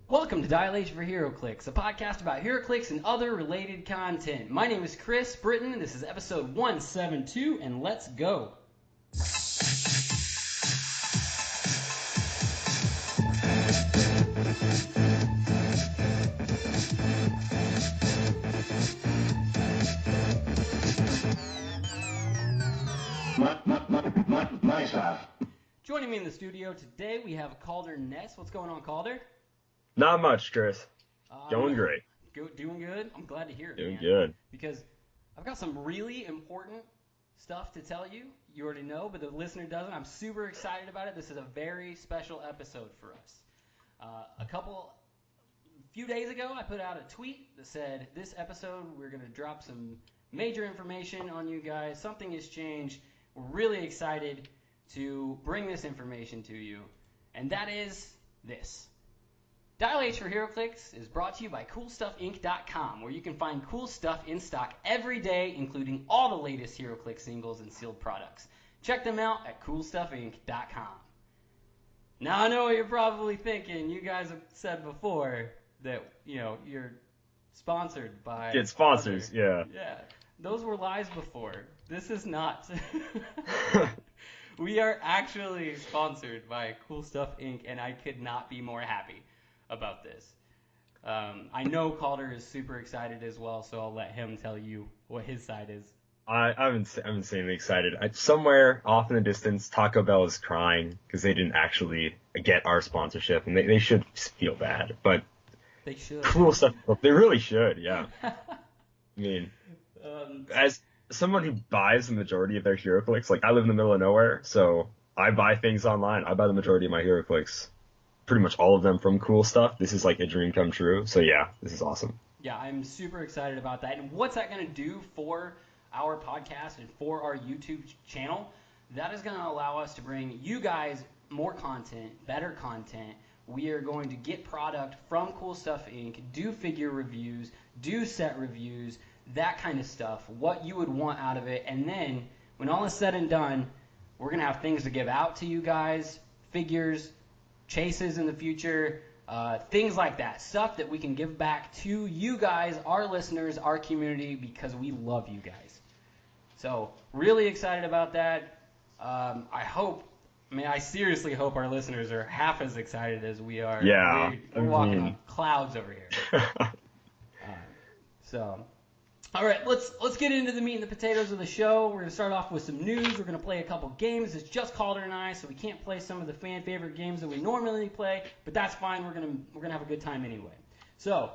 Welcome to Dilation for Heroclix, a podcast about Heroclix and other related content. My name is Kris Britton, this is episode 172, and let's go. My side. Joining me in the studio today, we have Kalder Ness. What's going on, Kalder? Not much, Kris. Going great. Doing good? I'm glad to hear it, Doing man. good. Because I've got some really important stuff to tell you. You already know, but the listener doesn't. I'm super excited about it. This is a very special episode for us. A few days ago, I put out a tweet that said, this episode, we're going to drop some major information on you guys. Something has changed. We're really excited to bring this information to you. And that is this. Dial H for Heroclix is brought to you by CoolStuffInc.com, where you can find cool stuff in stock every day, including all the latest Heroclix singles and sealed products. Check them out at CoolStuffInc.com. Now, I know what you're probably thinking. You guys have said before that, you're sponsored by... Get sponsors, other. Yeah. Those were lies before. This is not. We are actually sponsored by Cool Stuff Inc., and I could not be more happy about this. I know Kalder is super excited as well, so I'll let him tell you what his side is. I'm insanely excited. Somewhere off in the distance, Taco Bell is crying because they didn't actually get our sponsorship, and they should feel bad. But they should. Cool Stuff, they really should, yeah. I mean, as someone who buys the majority of their Heroclix, like I live in the middle of nowhere, so I buy things online. I buy the majority of my Heroclix. Pretty much all of them from Cool Stuff. This is like a dream come true. So yeah, this is awesome. Yeah, I'm super excited about that. And what's that going to do for our podcast and for our YouTube channel? That is going to allow us to bring you guys more content, better content. We are going to get product from Cool Stuff Inc., do figure reviews, do set reviews, that kind of stuff, what you would want out of it. And then when all is said and done, we're going to have things to give out to you guys, figures, chases in the future, things like that, stuff that we can give back to you guys, our listeners, our community, because we love you guys. So really excited about that. I seriously hope our listeners are half as excited as we are. Yeah, we're walking on clouds over here. All right, let's get into the meat and the potatoes of the show. We're going to start off with some news. We're going to play a couple games. It's just Kalder and I, so we can't play some of the fan favorite games that we normally play, but that's fine. We're going to have a good time anyway. So,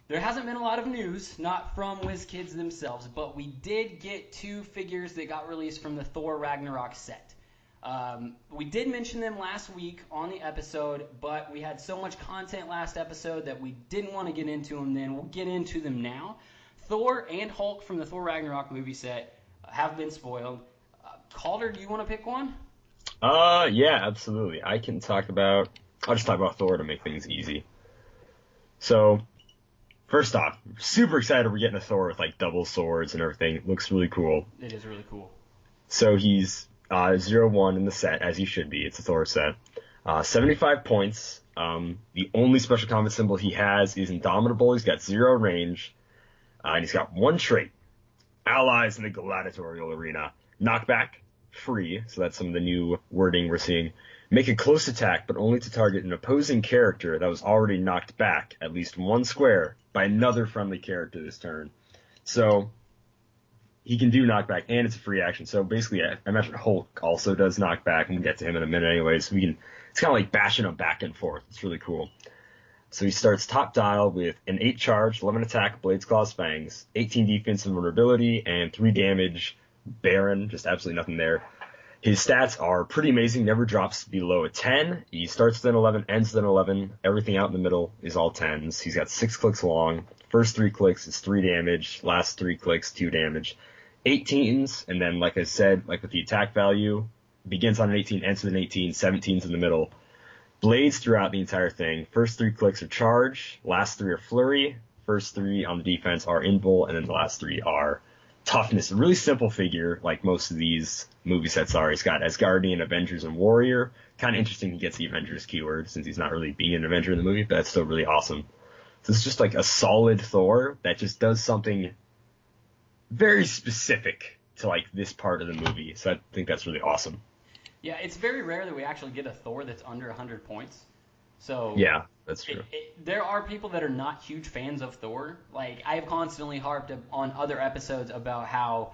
there hasn't been a lot of news, not from WizKids themselves, but we did get two figures that got released from the Thor Ragnarok set. We did mention them last week on the episode, but we had so much content last episode that we didn't want to get into them then. We'll get into them now. Thor and Hulk from the Thor Ragnarok movie set have been spoiled. Kalder, do you want to pick one? Yeah, absolutely. I'll just talk about Thor to make things easy. So, first off, super excited we're getting a Thor with like double swords and everything. It looks really cool. It is really cool. So he's 0-1 in the set, as he should be. It's a Thor set. 75 points. The only special combat symbol he has is Indomitable. He's got 0 range. And he's got one trait. Allies in the gladiatorial arena. Knockback, free. So that's some of the new wording we're seeing. Make a close attack, but only to target an opposing character that was already knocked back at least one square by another friendly character this turn. So he can do knockback, and it's a free action. So basically, I imagine Hulk also does knockback, and we'll get to him in a minute anyway. So it's kind of like bashing him back and forth. It's really cool. So he starts top dial with an 8 charge, 11 attack, Blades, Claws, Fangs, 18 defense and vulnerability, and 3 damage, Baron, just absolutely nothing there. His stats are pretty amazing, never drops below a 10. He starts with an 11, ends with an 11. Everything out in the middle is all 10s. He's got 6 clicks long. First 3 clicks is 3 damage. Last 3 clicks, 2 damage. 18s, and then like I said, like with the attack value, begins on an 18, ends with an 18, 17s in the middle. Blades throughout the entire thing. First 3 clicks are charge, last 3 are flurry, first 3 on the defense are invul, and then the last 3 are toughness. A really simple figure, like most of these movie sets are. He's got Asgardian, Avengers, and Warrior. Kind of interesting he gets the Avengers keyword since he's not really being an Avenger in the movie, but that's still really awesome. So it's just like a solid Thor that just does something very specific to like this part of the movie. So I think that's really awesome. Yeah, it's very rare that we actually get a Thor that's under 100 points. So yeah, that's true. There are people that are not huge fans of Thor. Like, I've constantly harped on other episodes about how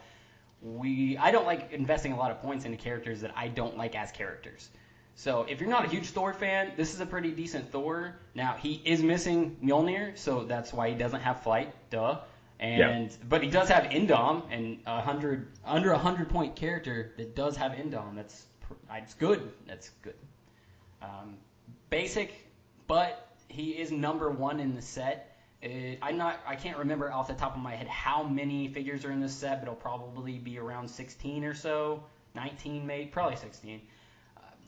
I don't like investing a lot of points into characters that I don't like as characters. So if you're not a huge Thor fan, this is a pretty decent Thor. Now, he is missing Mjolnir, so that's why he doesn't have flight, duh. But he does have Indom, and under 100 point character that does have Indom. That's good. That's good. Basic, but he is number 1 in the set. I can't remember off the top of my head how many figures are in this set, but it'll probably be around 16 or so, 19 maybe, probably 16.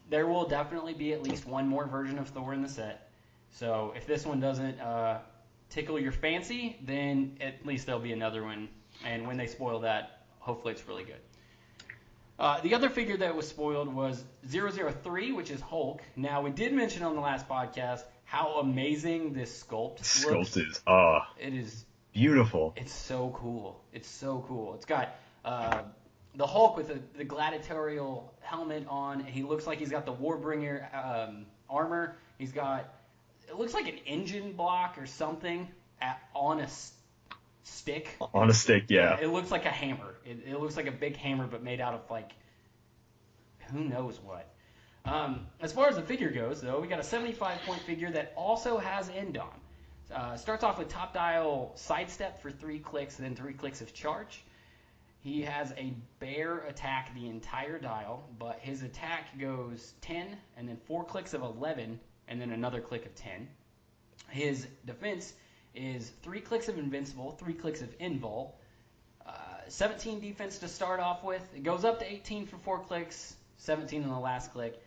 There will definitely be at least one more version of Thor in the set. So if this one doesn't tickle your fancy, then at least there'll be another one. And when they spoil that, hopefully it's really good. The other figure that was spoiled was 003, which is Hulk. Now, we did mention on the last podcast how amazing this sculpt looks. Sculpt is, it is beautiful. It's so cool. It's so cool. It's got the Hulk with the gladiatorial helmet on. He looks like he's got the Warbringer armor. He's got, it looks like an engine block or something on a stick. On a stick, yeah. It looks like a hammer. It looks like a big hammer, but made out of, like, who knows what. As far as the figure goes, though, we got a 75-point figure that also has Indom. Starts off with top dial sidestep for 3 clicks, and then 3 clicks of charge. He has a bear attack the entire dial, but his attack goes 10, and then 4 clicks of 11, and then another click of 10. His defense is 3 clicks of invincible, 3 clicks of invul, 17 defense to start off with. It goes up to 18 for 4 clicks, 17 on the last click.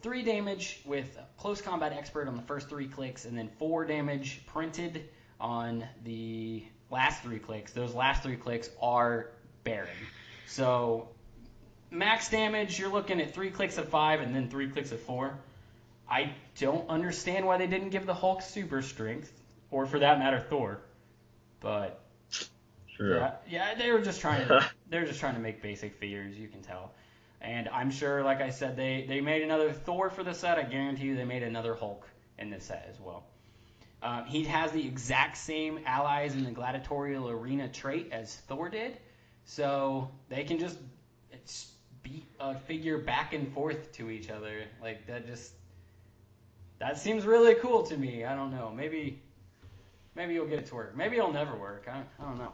3 damage with close combat expert on the first 3 clicks, and then 4 damage printed on the last 3 clicks. Those last 3 clicks are Baron. So max damage, you're looking at 3 clicks of 5 and then 3 clicks of 4. I don't understand why they didn't give the Hulk super strength, or for that matter, Thor. But sure. Yeah, they were just trying to make basic figures, you can tell. And I'm sure, like I said, they made another Thor for the set. I guarantee you they made another Hulk in this set as well. He has the exact same allies in the gladiatorial arena trait as Thor did, so they can just beat a figure back and forth to each other. Like, that seems really cool to me. I don't know. Maybe you'll get it to work. Maybe it'll never work. I don't know.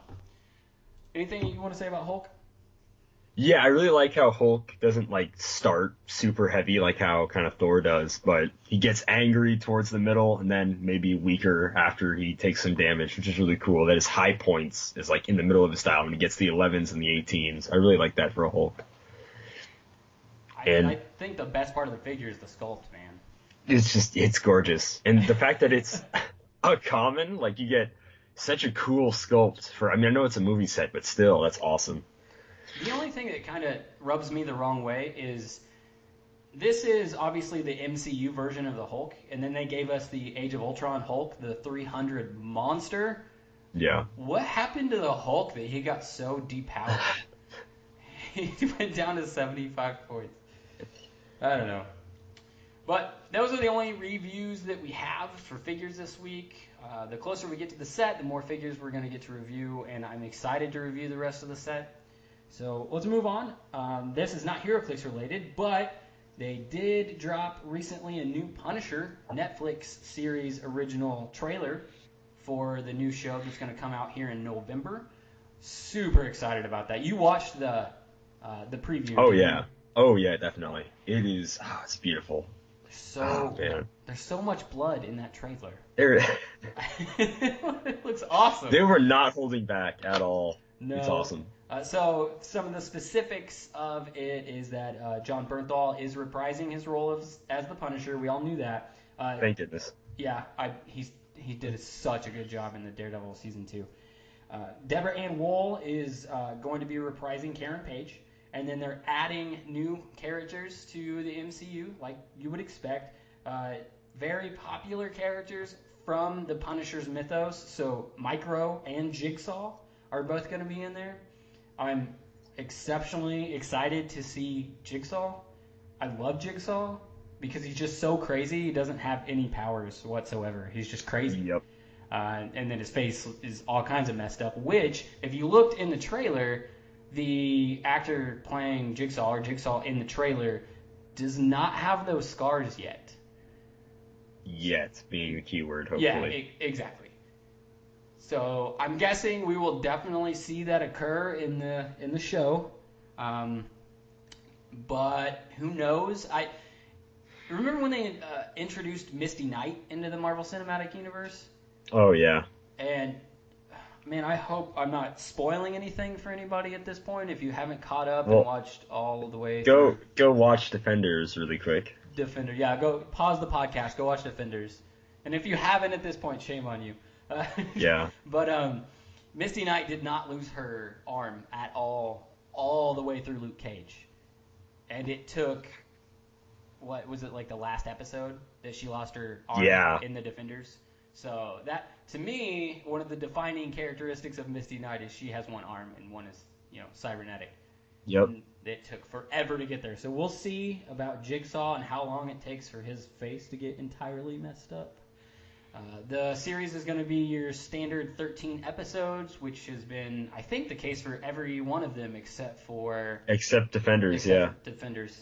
Anything you want to say about Hulk? Yeah, I really like how Hulk doesn't like start super heavy like how kind of Thor does, but he gets angry towards the middle and then maybe weaker after he takes some damage, which is really cool. That his high points is like in the middle of his style and he gets the 11s and the 18s. I really like that for a Hulk. I think the best part of the figure is the sculpt, man. It's gorgeous. And the fact that it's a common, like you get such a cool sculpt for, I mean, I know it's a movie set, but still, that's awesome. The only thing that kind of rubs me the wrong way is this is obviously the MCU version of the Hulk, and then they gave us the Age of Ultron Hulk, the 300 monster. Yeah. What happened to the Hulk that he got so depowered? He went down to 75 points. I don't know. But those are the only reviews that we have for figures this week. The closer we get to the set, the more figures we're going to get to review, and I'm excited to review the rest of the set. So let's move on. This is not Heroclix related, but they did drop recently a new Punisher Netflix series original trailer for the new show that's going to come out here in November. Super excited about that. You watched the preview. Oh yeah. Oh yeah, definitely. It is. Oh, it's beautiful. There's so much blood in that trailer. It looks awesome. They were not holding back at all. No. It's awesome. So some of the specifics of it is that John Bernthal is reprising his role as the Punisher. We all knew that. Thank goodness. Yeah, he did such a good job in the Daredevil season 2. Deborah Ann Wool is going to be reprising Karen Page, and then they're adding new characters to the MCU, like you would expect. Very popular characters from the Punisher's mythos, so Micro and Jigsaw are both going to be in there. I'm exceptionally excited to see Jigsaw. I love Jigsaw because he's just so crazy. He doesn't have any powers whatsoever. He's just crazy. Yep. And then his face is all kinds of messed up, which, if you looked in the trailer, the actor playing Jigsaw, or Jigsaw in the trailer, does not have those scars yet. Yet being the key word, hopefully. Yeah, exactly. So I'm guessing we will definitely see that occur in the show. But who knows? I remember when they introduced Misty Knight into the Marvel Cinematic Universe? Oh, yeah. And, man, I hope I'm not spoiling anything for anybody at this point. If you haven't caught up and watched all the way through. Go watch Defenders really quick. Defender, yeah. Go pause the podcast. Go watch Defenders. And if you haven't at this point, shame on you. Yeah. But Misty Knight did not lose her arm at all the way through Luke Cage. And it took, what was it, like the last episode that she lost her arm in the Defenders? So that, to me, one of the defining characteristics of Misty Knight is she has one arm and one is, cybernetic. Yep. And it took forever to get there. So we'll see about Jigsaw and how long it takes for his face to get entirely messed up. The series is going to be your standard 13 episodes, which has been, I think, the case for every one of them except Defenders, Defenders.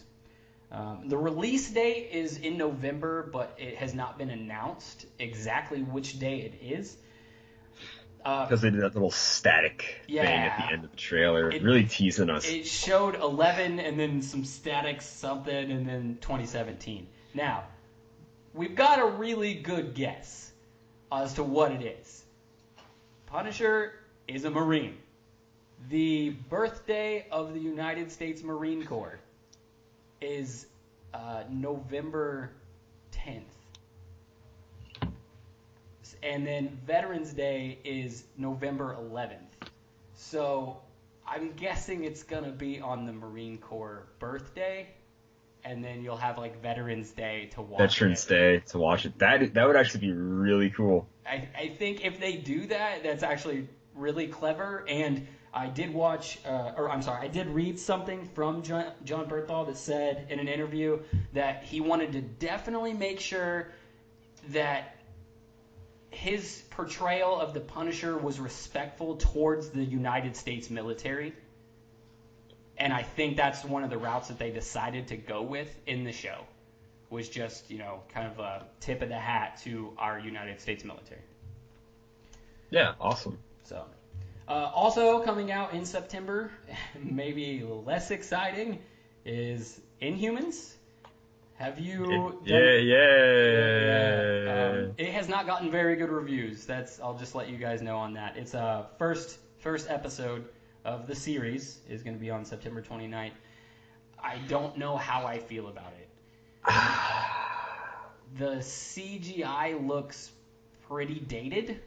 The release date is in November, but it has not been announced exactly which day it is. Because they did that little static thing at the end of the trailer, really teasing us. It showed 11 and then some static something and then 2017. Now, we've got a really good guess as to what it is. Punisher is a Marine. The birthday of the United States Marine Corps is November 10th. And then Veterans Day is November 11th. So I'm guessing it's going to be on the Marine Corps birthday. And then you'll have like Veterans Day to watch Veterans Day to watch it. That would actually be really cool. I think if they do that, that's actually really clever. And I did I did read something from John Berthal that said in an interview that he wanted to definitely make sure that his portrayal of the Punisher was respectful towards the United States military. And I think that's one of the routes that they decided to go with in the show, was just, kind of a tip of the hat to our United States military. Yeah, awesome. So, also coming out in September, maybe less exciting, is Inhumans. Have you? It has not gotten very good reviews. I'll just let you guys know on that. It's first episode of the series is going to be on September 29th. I don't know how I feel about it. The CGI looks pretty dated.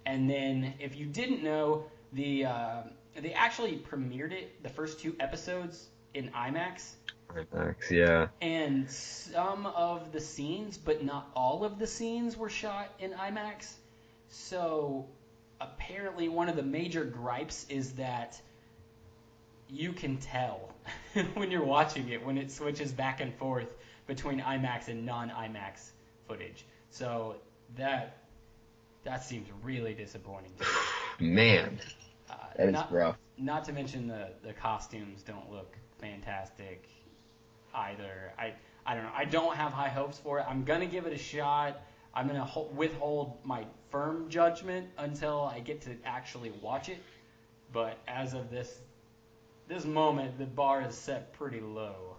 And then, if you didn't know, they actually premiered it, the first 2 episodes, in IMAX. IMAX, yeah. And some of the scenes, but not all of the scenes, were shot in IMAX. So apparently one of the major gripes is that you can tell when you're watching it, when it switches back and forth between IMAX and non-IMAX footage. So that seems really disappointing to me. Man, that is rough. Not to mention the costumes don't look fantastic either. I don't know. I don't have high hopes for it. I'm going to give it a shot. I'm going to withhold my firm judgment until I get to actually watch it. But as of this moment, the bar is set pretty low.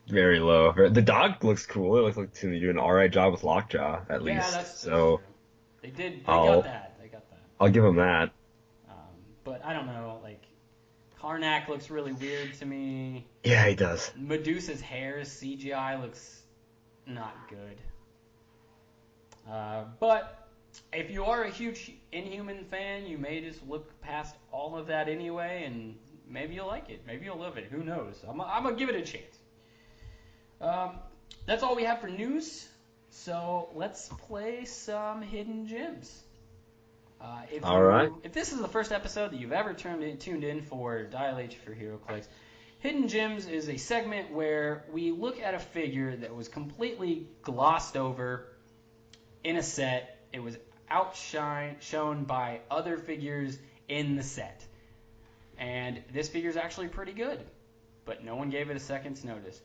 Very low. The dog looks cool. It looks like they do an alright job with Lockjaw, at least. Yeah, that's so. True. They got that. I'll give them that. But I don't know, like, Karnak looks really weird to me. Yeah, he does. Medusa's hair's CGI looks not good. But If you are a huge Inhuman fan, you may just look past all of that anyway, and maybe you'll like it. Maybe you'll love it. Who knows? I'm going to give it a chance. That's all we have for news. So let's play some Hidden Gems. If this is the first episode that you've ever tuned in for Dial H for Heroclix, Hidden Gems is a segment where we look at a figure that was completely glossed over in a set. It was shown by other figures in the set. And this figure is actually pretty good, but no one gave it a second's notice.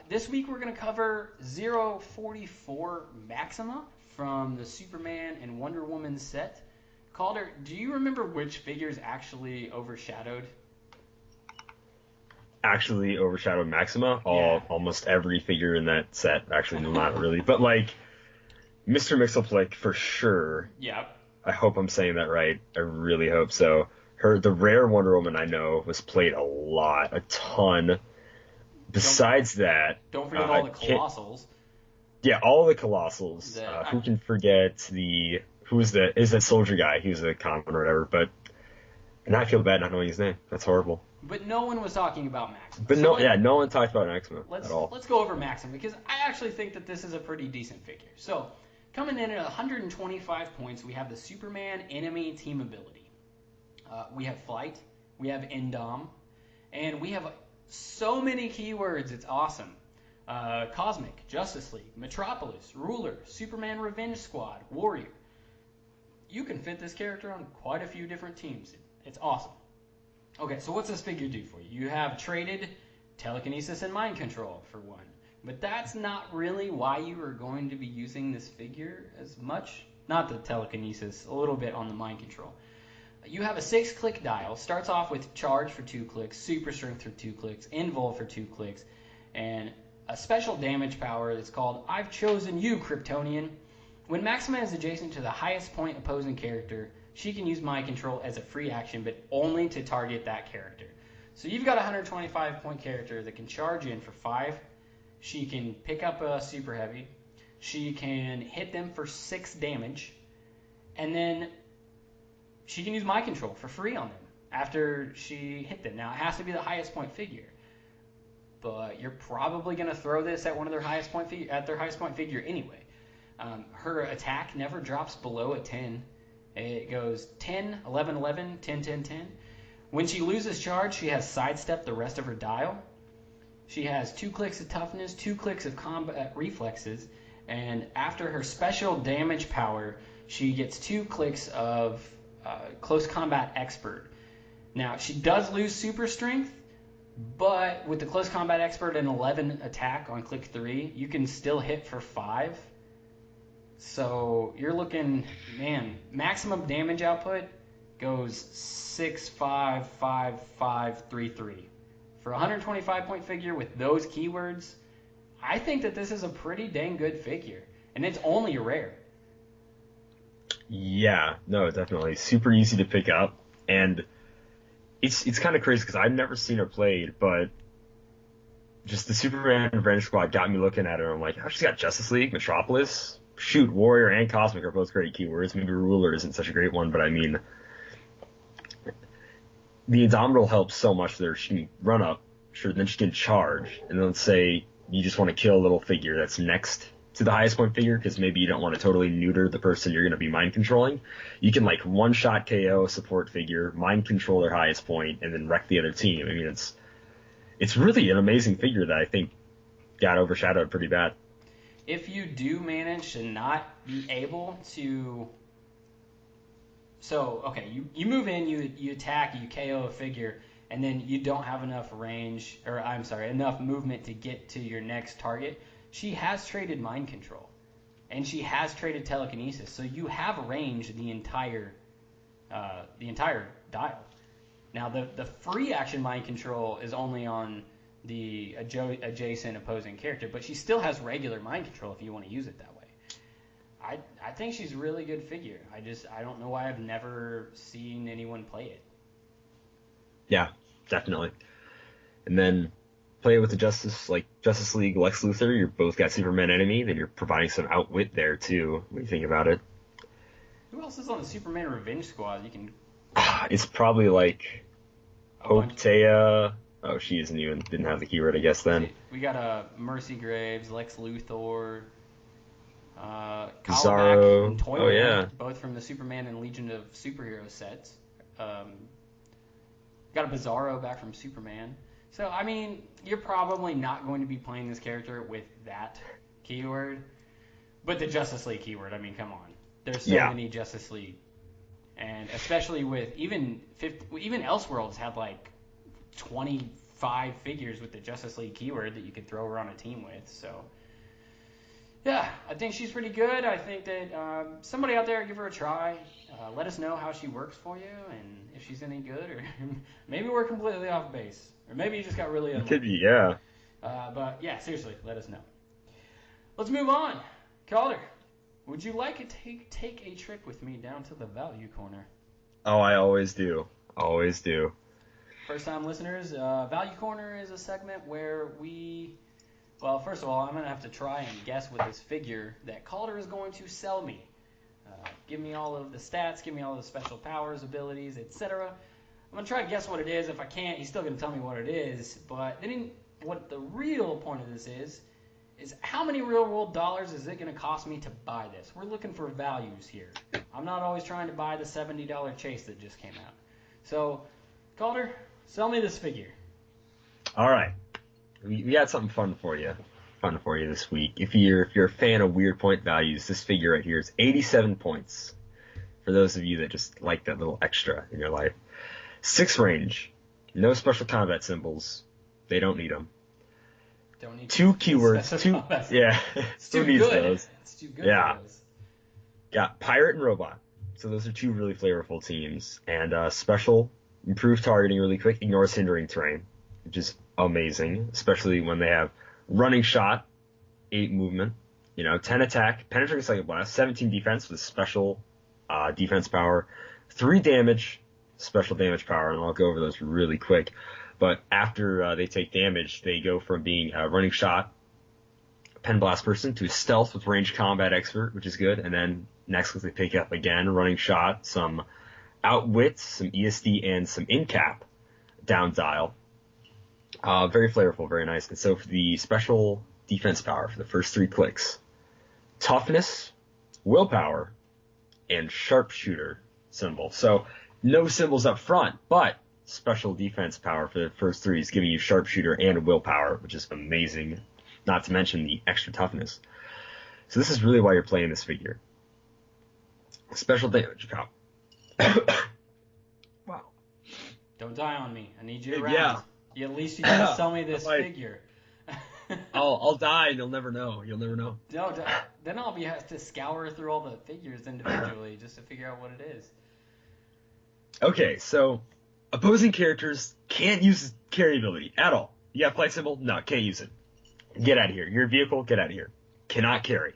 This week we're going to cover 044 Maxima from the Superman and Wonder Woman set. Kalder, do you remember which figures actually overshadowed? Actually overshadowed Maxima? Almost every figure in that set. Actually, not really. But, like, Mr. Mxyzptlk for sure. Yep. I hope I'm saying that right. I really hope so. The rare Wonder Woman I know was played a lot. A ton. Besides that... Don't forget all the Colossals. Yeah, all the Colossals. Who can forget is that soldier guy? He was a common or whatever, but... And I feel bad not knowing his name. That's horrible. But no one was talking about Maxima. But no one talked about Maxima at all. Let's go over Maxima, because I actually think that this is a pretty decent figure. So, coming in at 125 points, we have the Superman enemy team ability. We have Flight, we have Indom, and we have so many keywords, it's awesome. Cosmic, Justice League, Metropolis, Ruler, Superman Revenge Squad, Warrior. You can fit this character on quite a few different teams. It's awesome. Okay, so what's this figure do for you? You have traded telekinesis and mind control for one. But that's not really why you are going to be using this figure as much. Not the telekinesis, a little bit on the mind control. You have a 6-click dial. Starts off with charge for 2 clicks, super strength for 2 clicks, invul for 2 clicks, and a special damage power that's called I've Chosen You, Kryptonian. When Maxima is adjacent to the highest point opposing character, she can use mind control as a free action, but only to target that character. So you've got a 125 point character that can charge in for 5. She can pick up a super heavy. She can hit them for 6 damage. And then she can use mind control for free on them after she hit them. Now, it has to be the highest point figure. But you're probably going to throw this at one of their highest point figure anyway. Her attack never drops below a 10. It goes 10, 11, 11, 10, 10, 10. When she loses charge, she has sidestepped the rest of her dial. She has 2 clicks of toughness, 2 clicks of combat reflexes, and after her special damage power, she gets 2 clicks of close combat expert. Now, she does lose super strength, but with the close combat expert and 11 attack on click 3, you can still hit for 5. So you're looking, man, maximum damage output goes 6, 5, 5, 5, 3, 3. For a 125 point figure with those keywords, I think that this is a pretty dang good figure. And it's only a rare. Yeah, no, definitely. Super easy to pick up. And it's kind of crazy because I've never seen her played, but just the Superman Revenge Squad got me looking at her. I'm like, oh, she's got Justice League, Metropolis. Shoot, Warrior and Cosmic are both great keywords. Maybe Ruler isn't such a great one, but I mean, the Indomitable helps so much there. She can run up, sure, then she can charge. And then let's say you just want to kill a little figure that's next to the highest point figure because maybe you don't want to totally neuter the person you're going to be mind controlling. You can like one-shot KO a support figure, mind control their highest point, and then wreck the other team. I mean, it's really an amazing figure that I think got overshadowed pretty bad. If you do manage to not be able to... So, okay, you move in, you attack, you KO a figure, and then you don't have enough range, or I'm sorry, enough movement to get to your next target. She has traded mind control, and she has traded telekinesis, so you have range the entire dial. Now, the free action mind control is only on the adjacent opposing character, but she still has regular mind control if you want to use it that way. I think she's a really good figure. I don't know why I've never seen anyone play it. Yeah, definitely. And then play it with the Justice League Lex Luthor. You're both got Superman enemy, then you're providing some outwit there too when you think about it. Who else is on the Superman Revenge Squad? You can. It's probably like Hope bunch. Taya. Oh, she didn't have the keyword, I guess, then. We got Mercy Graves, Lex Luthor, Bizarro. and Toyman, Oh, yeah. both from the Superman and Legion of Superheroes sets. Got a Bizarro back from Superman. So, I mean, you're probably not going to be playing this character with that keyword. But the Justice League keyword, I mean, come on. There's so many Justice League. And especially with even Elseworlds had like 25 figures with the Justice League keyword that you could throw her on a team with. So, yeah, I think she's pretty good. I think that somebody out there, give her a try. Let us know how she works for you and if she's any good. Or maybe we're completely off base. Or maybe you just got really unlucky. It could be, yeah. But, yeah, seriously, let us know. Let's move on. Kalder, would you like to take a trip with me down to the value corner? Oh, I always do. Always do. First-time listeners, Value Corner is a segment where well, first of all, I'm going to have to try and guess what this figure that Kalder is going to sell me. Give me all of the stats, give me all the special powers, abilities, etc. I'm going to try to guess what it is. If I can't, he's still going to tell me what it is. But then what the real point of this is how many real-world dollars is it going to cost me to buy this? We're looking for values here. I'm not always trying to buy the $70 chase that just came out. So, Kalder, sell me this figure. All right. We got something fun for you this week. If you're a fan of weird point values, this figure right here is 87 points. For those of you that just like that little extra in your life. 6 range. No special combat symbols. They don't need them. Don't need 2 keywords. Yeah. It's too Who needs good. those? It's too good Yeah. for those. Got Pirate and Robot. So those are 2 really flavorful teams. And special, improved targeting really quick, ignores hindering terrain, which is amazing, especially when they have running shot, 8 movement, 10 attack, penetrating second blast, 17 defense with special defense power, 3 damage, special damage power, and I'll go over those really quick. But after they take damage, they go from being a running shot, pen blast person, to stealth with ranged combat expert, which is good. And then next they pick up again running shot, some outwit, some ESD, and some incap down dial. Very flavorful, very nice. And so for the special defense power for the first 3 clicks, toughness, willpower, and sharpshooter symbol. So no symbols up front, but special defense power for the first 3 is giving you sharpshooter and willpower, which is amazing, not to mention the extra toughness. So this is really why you're playing this figure. Special damage power. Wow. Don't die on me. I need you around. Yeah. At least you gotta sell me this figure. I'll die and you'll never know. You'll never know. No, then I'll have to scour through all the figures individually just to figure out what it is. Okay, so opposing characters can't use his carry ability at all. You got flight symbol? No, can't use it. Get out of here. You're a vehicle, get out of here. Cannot carry.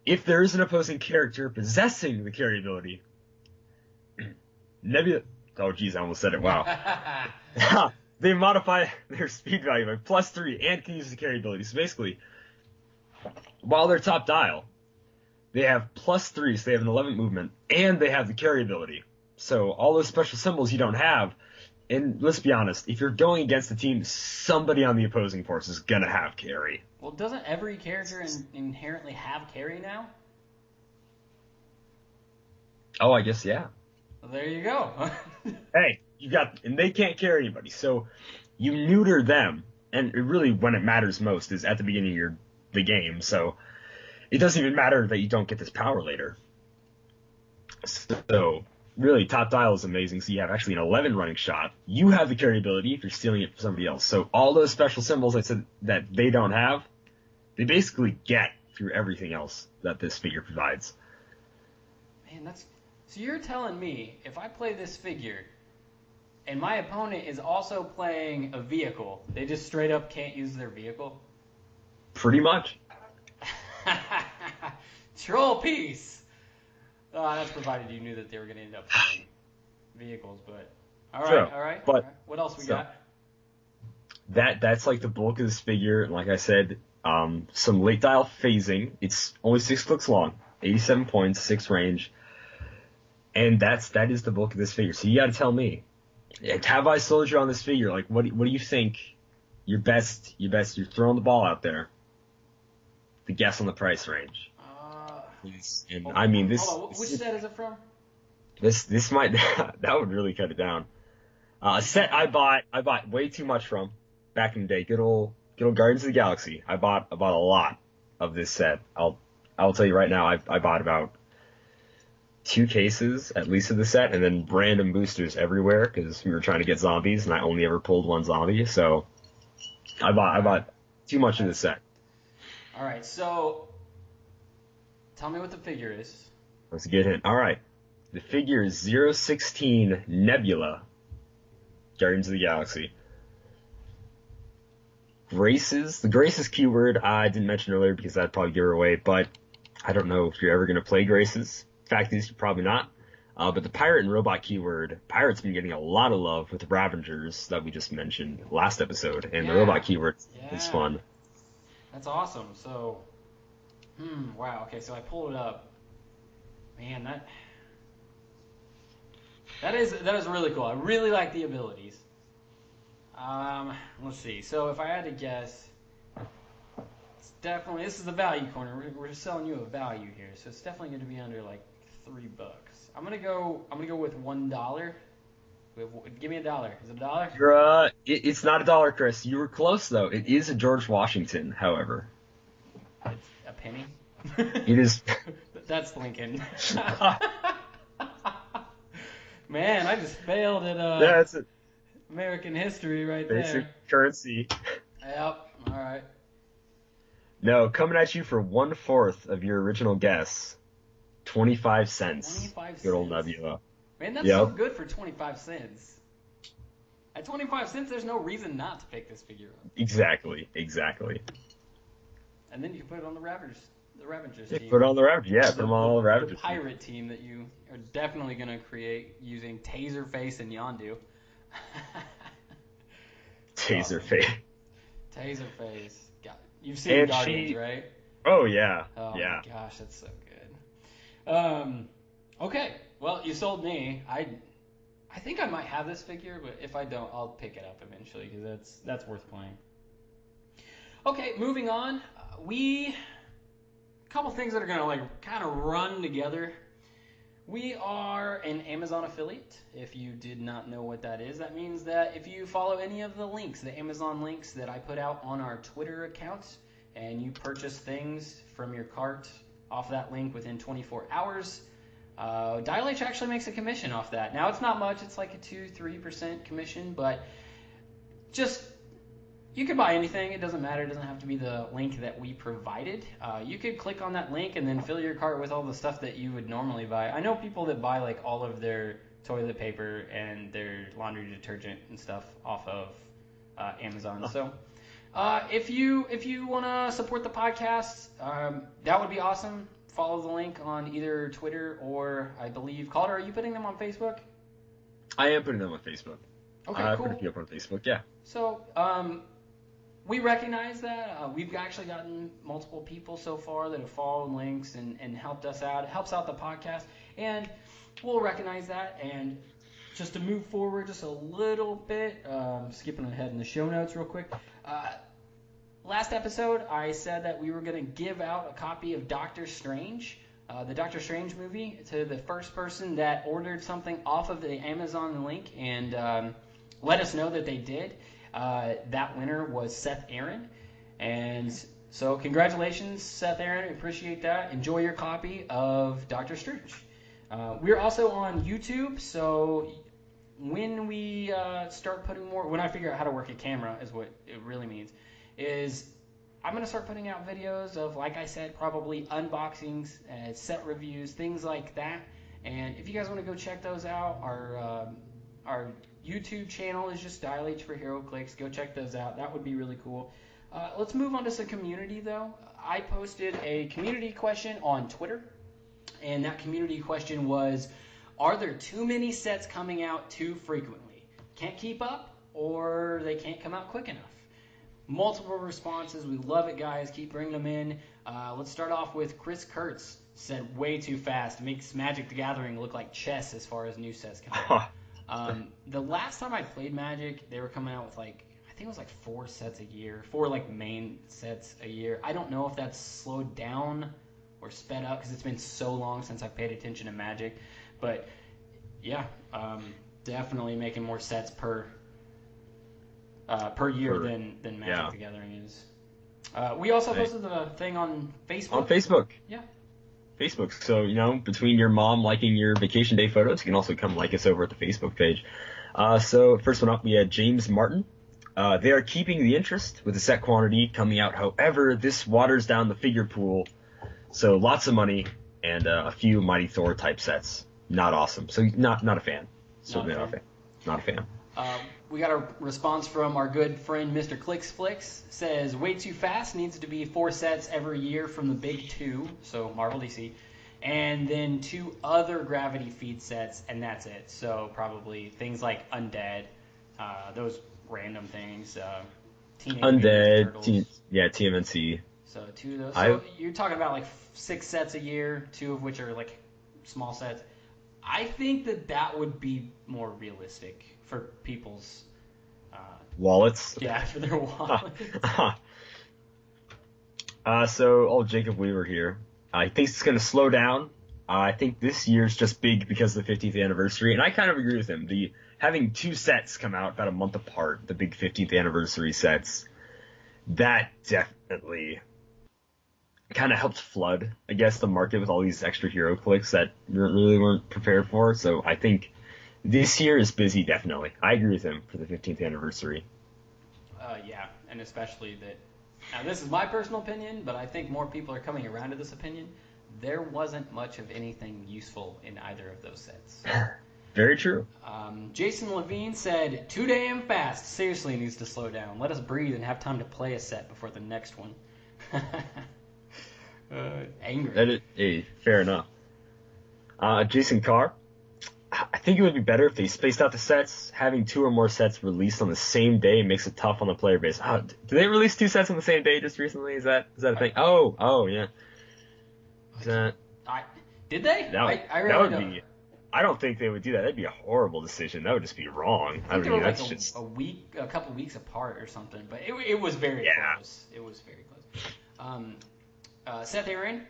If there is an opposing character possessing the carry ability, Nebula... Oh, geez, I almost said it. Wow. They modify their speed value by +3 and can use the carry ability. So basically, while they're top dial, they have +3, so they have an 11 movement, and they have the carry ability. So all those special symbols you don't have, and let's be honest, if you're going against a team, somebody on the opposing force is going to have carry. Well, doesn't every character inherently have carry now? Oh, I guess, yeah. Well, there you go. Hey, and they can't carry anybody, so you neuter them, and really when it matters most is at the beginning of the game, so it doesn't even matter that you don't get this power later. So, really, top dial is amazing, so you have actually an 11 running shot. You have the carry ability if you're stealing it from somebody else, so all those special symbols I said that they don't have, they basically get through everything else that this figure provides. Man, so you're telling me if I play this figure and my opponent is also playing a vehicle, they just straight up can't use their vehicle? Pretty much. Troll piece! That's provided you knew that they were going to end up playing vehicles, but... Alright. But, what else we got? That's like the bulk of this figure, and like I said, some late dial phasing. It's only 6 clicks long, 87 points, 6 range. And that is the bulk of this figure. So you got to tell me, have I sold you on this figure? Like, what do you think? Your best. You're throwing the ball out there. The guess on the price range. Please. And I mean this. Hold on, which set is it from? This might that would really cut it down. A set I bought way too much from back in the day. Good old Guardians of the Galaxy. I bought a lot of this set. I'll tell you right now. I bought about 2 cases at least of the set, and then random boosters everywhere because we were trying to get zombies, and I only ever pulled 1 zombie. So I bought too much of the set. All right, so tell me what the figure is. Let's get in. All right, the figure is 016 Nebula, Guardians of the Galaxy. Graces. The Graces keyword I didn't mention earlier because that'd probably give her away, but I don't know if you're ever going to play Graces. Fact is, you're probably not. But the pirate and robot keyword, pirate's been getting a lot of love with the Ravengers that we just mentioned last episode, and the robot keyword is fun. That's awesome. So, wow. Okay, so I pulled it up. Man, that is really cool. I really like the abilities. Let's see. So if I had to guess, it's definitely, this is the value corner. We're just selling you a value here, so it's definitely going to be under like $3. I'm gonna go with $1. Give me $1. Is it $1? It's not $1, Chris. You were close though. It is a George Washington, however. It's a penny. It is. That's Lincoln. Man, I just failed at That's it. American history right Basic there. currency. Yep. All right. No, coming at you for 1/4 of your original guess. 25 cents. 25 cents. Good old Nebula. Man, that's so good for 25 cents. At 25 cents, there's no reason not to pick this figure up. Exactly. And then you can put it on the Ravengers team. Put it on the Ravengers. Yeah, put them on the Ravengers. The pirate team that you are definitely going to create using Taserface and Yondu. Taserface. Taserface. You've seen Guardians, right? Oh, yeah. Oh, yeah. my gosh, that's so good. Okay. Well, you sold me. I think I might have this figure, but if I don't, I'll pick it up eventually because that's worth playing. Okay, moving on. A couple things that are gonna like kind of run together. We are an Amazon affiliate. If you did not know what that is, that means that if you follow any of the links, the Amazon links that I put out on our Twitter account, and you purchase things from your cart off that link within 24 hours, Dial H actually makes a commission off that. Now, it's not much. It's like a 2-3% commission, but just, you could buy anything. It doesn't matter. It doesn't have to be the link that we provided. You could click on that link and then fill your cart with all the stuff that you would normally buy. I know people that buy like all of their toilet paper and their laundry detergent and stuff off of Amazon. So if you want to support the podcast, that would be awesome. Follow the link on either Twitter or, I believe, Kalder, are you putting them on Facebook? I am putting them on Facebook. Okay, cool. Putting them up on Facebook, yeah. So, we recognize that. We've actually gotten multiple people so far that have followed links and helped us out. It helps out the podcast, and we'll recognize that. And just to move forward just a little bit, skipping ahead in the show notes real quick. Last episode, I said that we were going to give out a copy of Doctor Strange, the Doctor Strange movie, to the first person that ordered something off of the Amazon link and let us know that they did. That winner was Seth Aaron. And so congratulations, Seth Aaron. I appreciate that. Enjoy your copy of Doctor Strange. We're also on YouTube, so when we start putting more, when I figure out how to work a camera is what it really means, is I'm going to start putting out videos of, like I said, probably unboxings, set reviews, things like that. And if you guys want to go check those out, our YouTube channel is just Dial H for Heroclix. Go check those out. That would be really cool. Let's move on to some community, though. I posted a community question on Twitter, and that community question was, are there too many sets coming out too frequently? Can't keep up, or they can't come out quick enough? Multiple responses. We love it, guys. Keep bringing them in. Let's start off with Chris Kurtz. said way too fast. It makes Magic the Gathering look like chess as far as new sets come out. The last time I played Magic, they were coming out with I think it was 4 sets a year, 4 main sets a year. I don't know if that's slowed down or sped up because it's been so long since I've paid attention to Magic. But yeah, definitely making more sets per year than Magic the Gathering is. We also posted the thing on Facebook. On Facebook. Yeah. Facebook. So, between your mom liking your vacation day photos, you can also come like us over at the Facebook page. So, first one up, we had James Martin. They are keeping the interest with the set quantity coming out. However, this waters down the figure pool. So, lots of money and a few Mighty Thor type sets. Not awesome. So, not a fan. Certainly not a fan. Not a fan. We got a response from our good friend Mr. Clicksflix. Says, way too fast, needs to be 4 sets every year from the big 2, so Marvel DC, and then 2 other Gravity Feed sets, and that's it. So probably things like Undead, those random things, Teenage Mutant Ninja Turtles. TMNT. So 2 of those. So you're talking about 6 sets a year, 2 of which are small sets. I think that would be more realistic for people's wallets. Yeah, for their wallets. So Jacob Weaver here. He thinks it's going to slow down. I think this year's just big because of the 50th anniversary, and I kind of agree with him. Having 2 sets come out about a month apart, the big 50th anniversary sets, that definitely kind of helped flood, I guess, the market with all these extra Heroclix that really weren't prepared for. So I think this year is busy, definitely. I agree with him for the 15th anniversary. Yeah, and especially that. Now, this is my personal opinion, but I think more people are coming around to this opinion. There wasn't much of anything useful in either of those sets. Very true. Jason Levine said, too damn fast. Seriously needs to slow down. Let us breathe and have time to play a set before the next one. Angry. Hey, fair enough. Jason Carr. I think it would be better if they spaced out the sets. Having 2 or more sets released on the same day makes it tough on the player base. Did they release 2 sets on the same day just recently? Is that a thing? Oh, yeah. Did they? I really that would don't. be. I don't think they would do that. That'd be a horrible decision. That would just be wrong. I think they were a couple weeks apart or something, but it was very close. It was very close. Seth Aaron,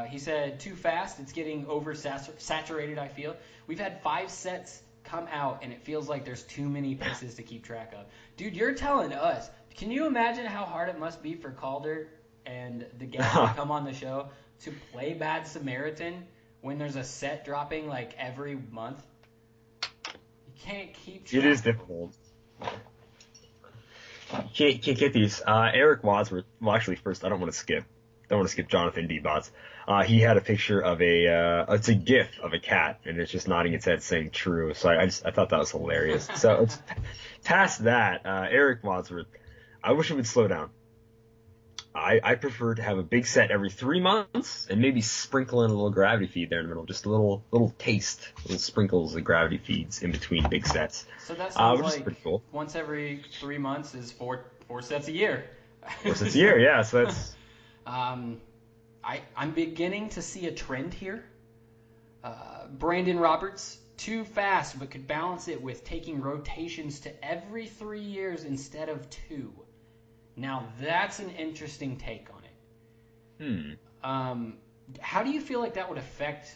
he said, too fast. It's getting oversaturated, I feel. We've had 5 sets come out, and it feels like there's too many pieces to keep track of. Dude, you're telling us. Can you imagine how hard it must be for Kalder and the guests to come on the show to play Bad Samaritan when there's a set dropping every month? You can't keep track. It is difficult. You can't get these. Eric Wadsworth. Well, actually, first, I don't want to skip Jonathan D. Bots. He had a picture of it's a GIF of a cat, and it's just nodding its head saying true. So I thought that was hilarious. So it's past that, Eric Wadsworth, I wish it would slow down. I prefer to have a big set every 3 months and maybe sprinkle in a little gravity feed there in the middle, just a little taste, little sprinkles of gravity feeds in between big sets. So that sounds which is pretty cool. Once every 3 months is four sets a year. 4 sets a year, yeah. So that's. I'm beginning to see a trend here. Brandon Roberts, too fast, but could balance it with taking rotations to every 3 years instead of 2. Now, that's an interesting take on it. How do you feel like that would affect,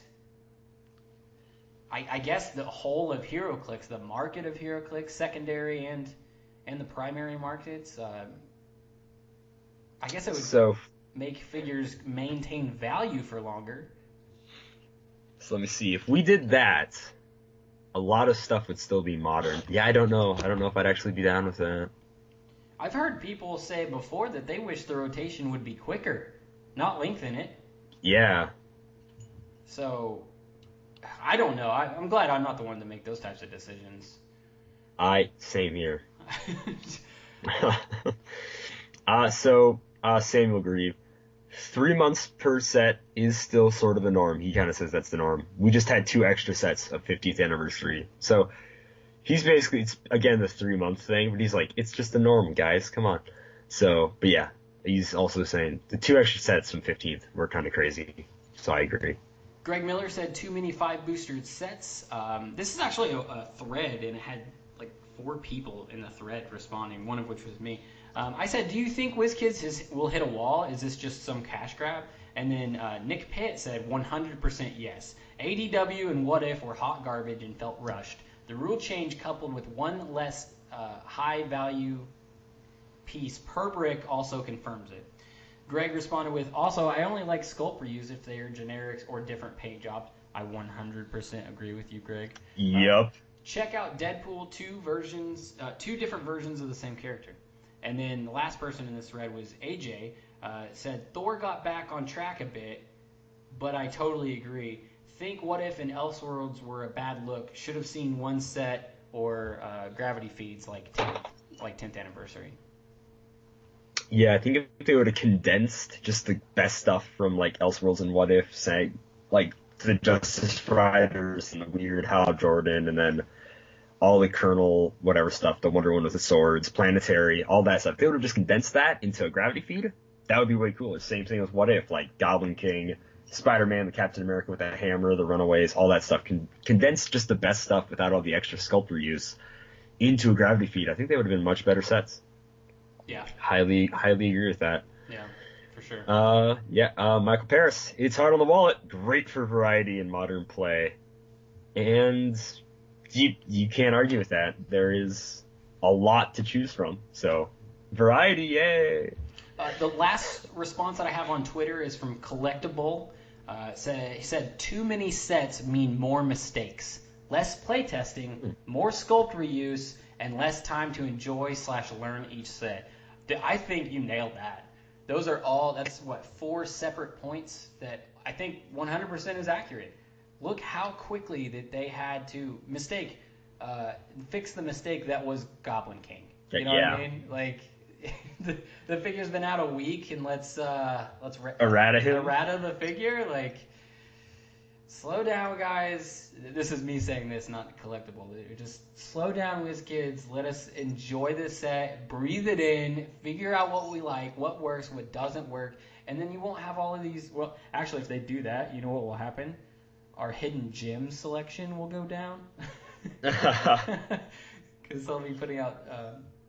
I guess, the whole of Heroclix, the market of Heroclix, secondary and the primary markets? I guess it would make figures maintain value for longer. So let me see. If we did that, a lot of stuff would still be modern. Yeah, I don't know. I don't know if I'd actually be down with that. I've heard people say before that they wish the rotation would be quicker, not lengthen it. Yeah. So, I don't know. I'm glad I'm not the one to make those types of decisions. Same here. Samuel Grieve. 3 months per set is still sort of the norm. He kind of says that's the norm. We just had 2 extra sets of 50th anniversary. So he's basically, it's again the 3 month thing, but he's like, it's just the norm, guys. Come on. So, but yeah, he's also saying the 2 extra sets from 15th were kind of crazy. So I agree. Greg Miller said too many 5 booster sets. This is actually a thread, and it had like 4 people in the thread responding, one of which was me. I said, do you think WizKids will hit a wall? Is this just some cash grab? And then Nick Pitt said 100% yes. ADW and What If were hot garbage and felt rushed. The rule change coupled with one less high value piece per brick also confirms it. Greg responded with, also, I only like sculpt reuse if they are generics or different paint jobs. I 100% agree with you, Greg. Yep. Check out Deadpool 2 different versions of the same character. And then the last person in this thread was AJ. Said, Thor got back on track a bit, but I totally agree. Think What If and Elseworlds were a bad look. Should have seen one set or gravity feeds like 10th anniversary. Yeah, I think if they would have condensed just the best stuff from like Elseworlds and What If, say like the Justice Riders and the weird Hal Jordan, and then all the Colonel whatever stuff, the Wonder Woman with the swords, Planetary, all that stuff. If they would have just condensed that into a gravity feed, that would be way cooler. Same thing with What If, like Goblin King, Spider-Man, the Captain America with that hammer, the Runaways, all that stuff. Condense just the best stuff without all the extra sculptor use into a gravity feed. I think they would have been much better sets. Yeah. Highly agree with that. Yeah, for sure. Michael Paris. It's hard on the wallet. Great for variety in modern play. And you can't argue with that. There is a lot to choose from. So, variety, yay! The last response that I have on Twitter is from Collectible. He said, too many sets mean more mistakes. Less playtesting, more sculpt reuse, and less time to enjoy / learn each set. I think you nailed that. Those are all, that's 4 separate points that I think 100% is accurate. Look how quickly that they had to fix the mistake that was Goblin King. You know what I mean? Like, the figure's been out a week, and let's errata him. Errata the figure, like, slow down, guys. This is me saying this, not Collectible. Just slow down, WizKids. Let us enjoy this set, breathe it in, figure out what we like, what works, what doesn't work, and then you won't have all of these. Well, actually, if they do that, you know what will happen? Our hidden gem selection will go down. Because they'll be putting out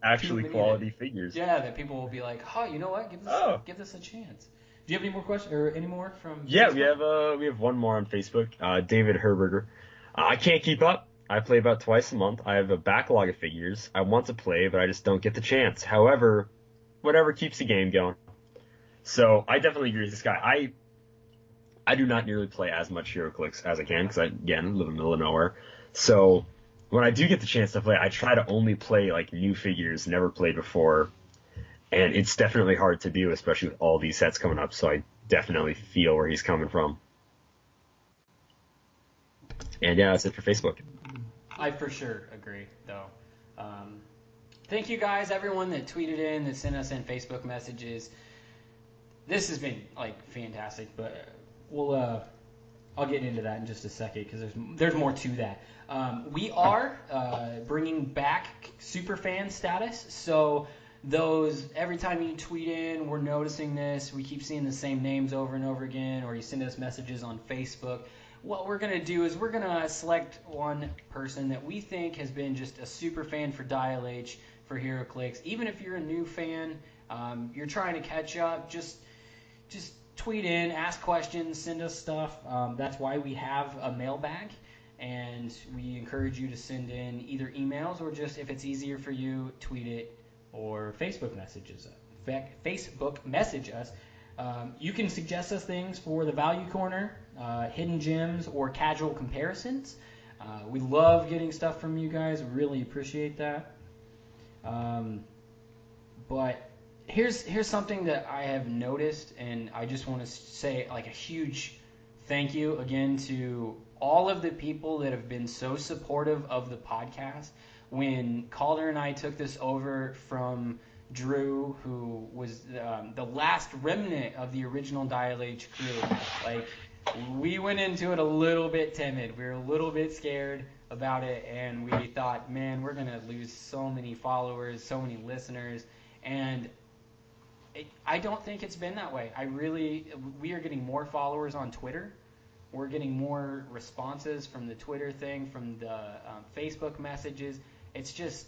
actually quality figures. Yeah, that people will be like, oh, you know what? Give this a chance. Do you have any more questions or any more from? Yeah, Facebook? we have one more on Facebook. David Herberger. I can't keep up. I play about twice a month. I have a backlog of figures. I want to play, but I just don't get the chance. However, whatever keeps the game going. So I definitely agree with this guy. I do not nearly play as much Heroclix as I can because I, again, live in the middle of nowhere. So when I do get the chance to play, I try to only play like new figures never played before. And it's definitely hard to do, especially with all these sets coming up. So I definitely feel where he's coming from. And yeah, that's it for Facebook. I for sure agree, though. Thank you guys, everyone that tweeted in, that sent us in Facebook messages. This has been like fantastic, but I'll get into that in just a second because there's more to that. We are bringing back superfan status, so those every time you tweet in, we're noticing this. We keep seeing the same names over and over again, or you send us messages on Facebook. What we're going to do is we're going to select one person that we think has been just a super fan for Dial H, for Heroclix. Even if you're a new fan, you're trying to catch up, just tweet in, ask questions, send us stuff. That's why we have a mailbag, and we encourage you to send in either emails or just, if it's easier for you, tweet it or Facebook message us. You can suggest us things for the Value Corner, Hidden Gems, or Casual Comparisons. We love getting stuff from you guys. We really appreciate that. But here's something that I have noticed, and I just want to say like a huge thank you again to all of the people that have been so supportive of the podcast. When Kalder and I took this over from Drew, who was the last remnant of the original Dial H crew, like, we went into it a little bit timid. We were a little bit scared about it, and we thought, man, we're going to lose so many followers, so many listeners. And I don't think it's been that way. We are getting more followers on Twitter. We're getting more responses from the Twitter thing, from the Facebook messages. It's just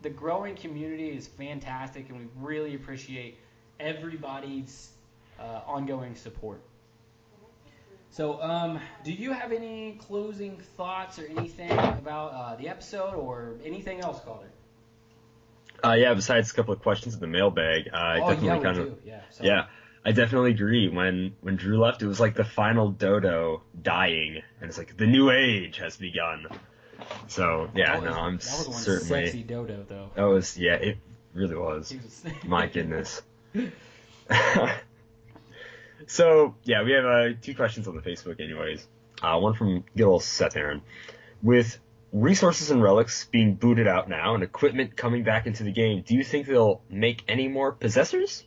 the growing community is fantastic, and we really appreciate everybody's ongoing support. So, do you have any closing thoughts or anything about the episode or anything else, Calder? Yeah, besides a couple of questions in the mailbag, I definitely agree. When Drew left, it was like the final dodo dying, and it's like the new age has begun. So I'm that was one certainly sexy dodo though. That was it really was. My goodness. So yeah, we have 2 questions on the Facebook, anyways. One from good old Seth Aaron. With resources and relics being booted out now and equipment coming back into the game, do you think they'll make any more possessors?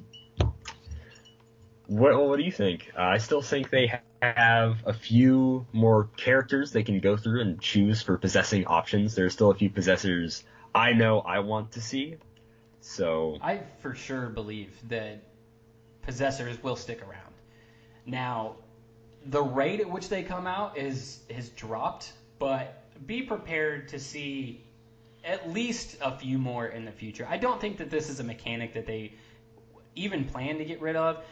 What do you think? I still think they have a few more characters they can go through and choose for possessing options. There's still a few possessors I know I want to see. So I for sure believe that possessors will stick around. Now, the rate at which they come out has dropped, but be prepared to see at least a few more in the future. I don't think that this is a mechanic that they even plan to get rid of.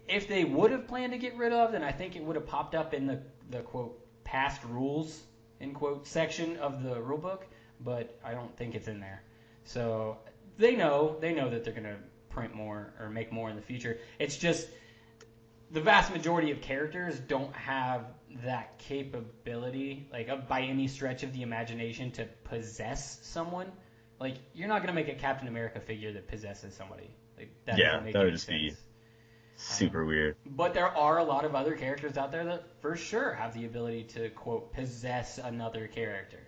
If they would have planned to get rid of, then I think it would have popped up in the quote past rules in quote section of the rulebook, but I don't think it's in there. So they know that they're going to print more or make more in the future. It's just the vast majority of characters don't have that capability, like by any stretch of the imagination, to possess someone. Like, you're not going to make a Captain America figure that possesses somebody. Like, that doesn't make that would any just sense. be super weird. But there are a lot of other characters out there that for sure have the ability to, quote, possess another character.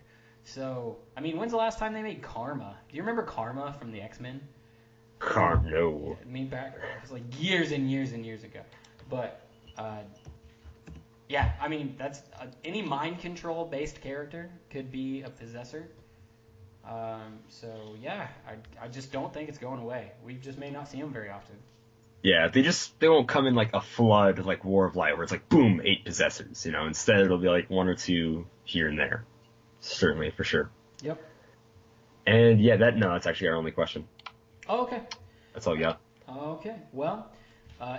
So, I mean, when's the last time they made Karma? Do you remember Karma from the X-Men? No. I mean, back, it was like years and years and years ago. But, yeah, I mean, that's any mind control based character could be a possessor. So, yeah, I just don't think it's going away. We just may not see them very often. Yeah, they won't come in like a flood like War of Light where it's like, boom, 8 possessors, you know. Instead, it'll be like 1 or 2 here and there. Certainly, for sure. Yep. And yeah, that's actually our only question. Oh, okay. That's all we got. Okay, well,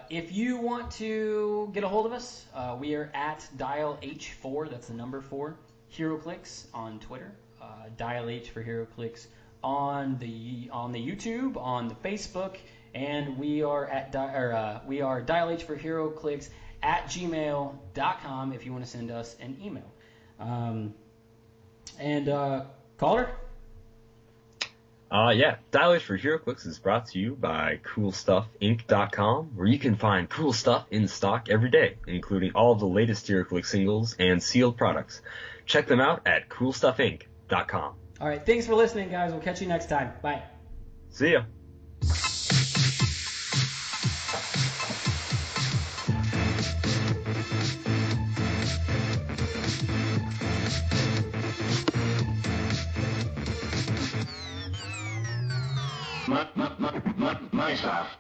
if you want to get a hold of us, we are at DialH4, that's the number 4, Heroclix on Twitter, DialH for Heroclix on the YouTube, on the Facebook, and we are at DialH for Heroclix at gmail.com if you want to send us an email. And Calder? Dial-H for Heroclix is brought to you by CoolStuffInc.com, where you can find cool stuff in stock every day, including all of the latest Heroclix singles and sealed products. Check them out at CoolStuffInc.com. All right, thanks for listening, guys. We'll catch you next time. Bye. See ya. My stuff.